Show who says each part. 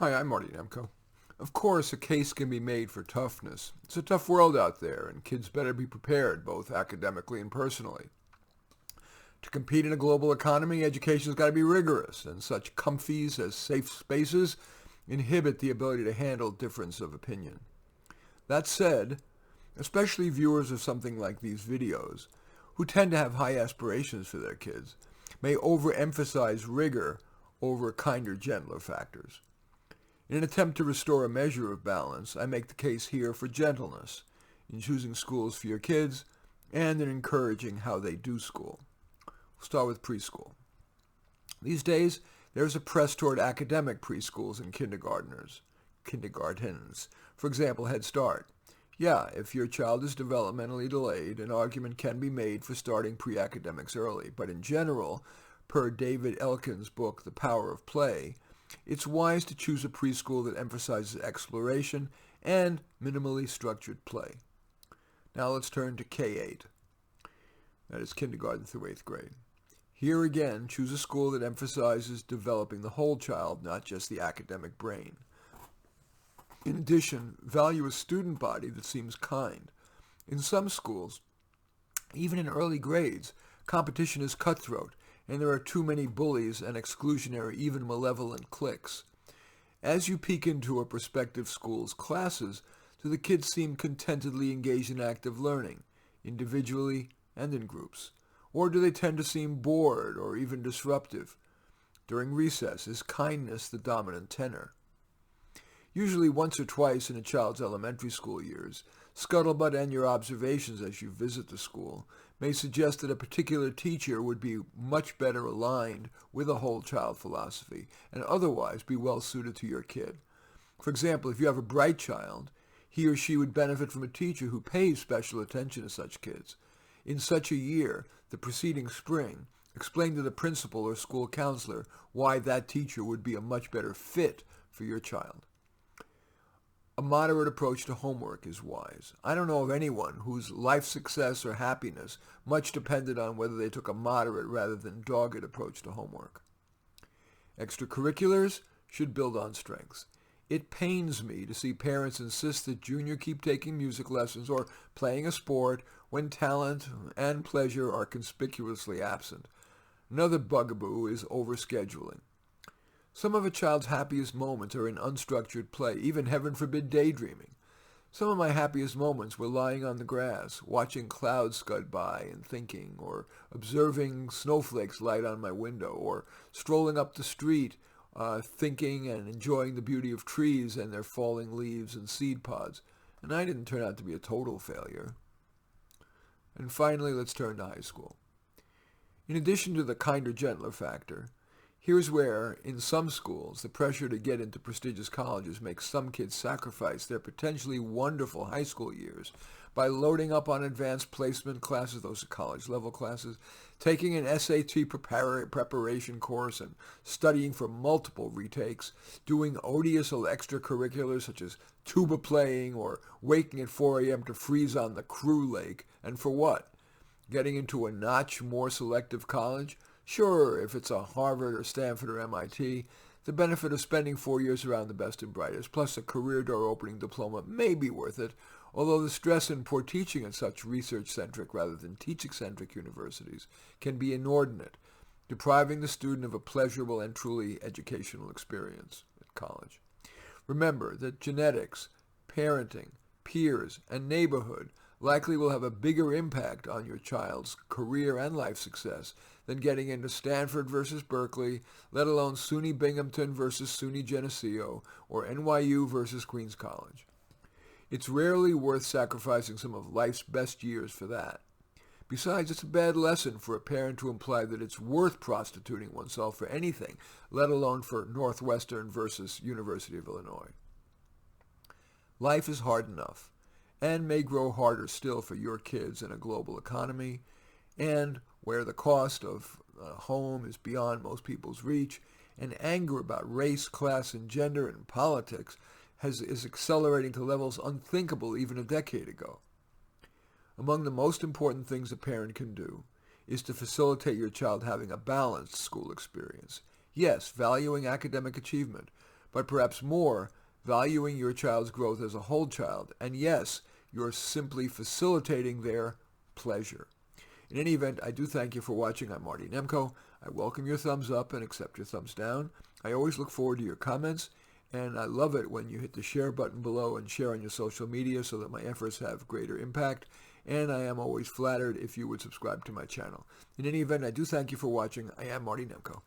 Speaker 1: Hi, I'm Marty Nemko. Of course, a case can be made for toughness. It's a tough world out there, and kids better be prepared, both academically and personally. To compete in a global economy, education's got to be rigorous, and such comfies as safe spaces inhibit the ability to handle difference of opinion. That said, especially viewers of something like these videos, who tend to have high aspirations for their kids, may overemphasize rigor over kinder, gentler factors. In an attempt to restore a measure of balance, I make the case here for gentleness in choosing schools for your kids and in encouraging how they do school. We'll start with preschool. These days, there's a press toward academic preschools and kindergartens. For example, Head Start. Yeah, if your child is developmentally delayed, an argument can be made for starting pre-academics early. But in general, per David Elkin's book, The Power of Play, it's wise to choose a preschool that emphasizes exploration and minimally structured play. Now let's turn to K-8. That is kindergarten through 8th grade. Here again, choose a school that emphasizes developing the whole child, not just the academic brain. In addition, value a student body that seems kind. In some schools, even in early grades, competition is cutthroat, and there are too many bullies and exclusionary, even malevolent cliques. As you peek into a prospective school's classes, do the kids seem contentedly engaged in active learning, individually and in groups? Or do they tend to seem bored or even disruptive? During recess, is kindness the dominant tenor? Usually once or twice in a child's elementary school years, scuttlebutt and your observations as you visit the school may suggest that a particular teacher would be much better aligned with a whole child philosophy and otherwise be well suited to your kid. For example, if you have a bright child, he or she would benefit from a teacher who pays special attention to such kids. In such a year, the preceding spring, explain to the principal or school counselor why that teacher would be a much better fit for your child. A moderate approach to homework is wise. I don't know of anyone whose life success or happiness much depended on whether they took a moderate rather than dogged approach to homework. Extracurriculars should build on strengths. It pains me to see parents insist that junior keep taking music lessons or playing a sport when talent and pleasure are conspicuously absent. Another bugaboo is overscheduling. Some of a child's happiest moments are in unstructured play, even heaven forbid daydreaming. Some of my happiest moments were lying on the grass, watching clouds scud by and thinking, or observing snowflakes light on my window, or strolling up the street, thinking and enjoying the beauty of trees and their falling leaves and seed pods. And I didn't turn out to be a total failure. And finally, let's turn to high school. In addition to the kinder, gentler factor, here's where, in some schools, the pressure to get into prestigious colleges makes some kids sacrifice their potentially wonderful high school years by loading up on advanced placement classes, those are college-level classes, taking an SAT preparation course and studying for multiple retakes, doing odious extracurriculars such as tuba playing or waking at 4 a.m. to freeze on the crew lake. And for what? Getting into a notch more selective college? Sure, if it's a Harvard or Stanford or MIT, the benefit of spending 4 years around the best and brightest, plus a career door opening diploma, may be worth it, although the stress in poor teaching at such research-centric rather than teaching-centric universities can be inordinate, depriving the student of a pleasurable and truly educational experience at college. Remember that genetics, parenting, peers, and neighborhood likely will have a bigger impact on your child's career and life success than getting into Stanford versus Berkeley, let alone SUNY Binghamton versus SUNY Geneseo, or NYU versus Queens College. It's rarely worth sacrificing some of life's best years for that. Besides, it's a bad lesson for a parent to imply that it's worth prostituting oneself for anything, let alone for Northwestern versus University of Illinois. Life is hard enough, and may grow harder still for your kids in a global economy, and where the cost of a home is beyond most people's reach, and anger about race, class, and gender and politics is accelerating to levels unthinkable even a decade ago. Among the most important things a parent can do is to facilitate your child having a balanced school experience. Yes, valuing academic achievement, but perhaps more, valuing your child's growth as a whole child. And yes, you're simply facilitating their pleasure. In any event, I do thank you for watching. I'm Marty Nemko. I welcome your thumbs up and accept your thumbs down. I always look forward to your comments, and I love it when you hit the share button below and share on your social media so that my efforts have greater impact. And I am always flattered if you would subscribe to my channel. In any event, I do thank you for watching. I am Marty Nemko.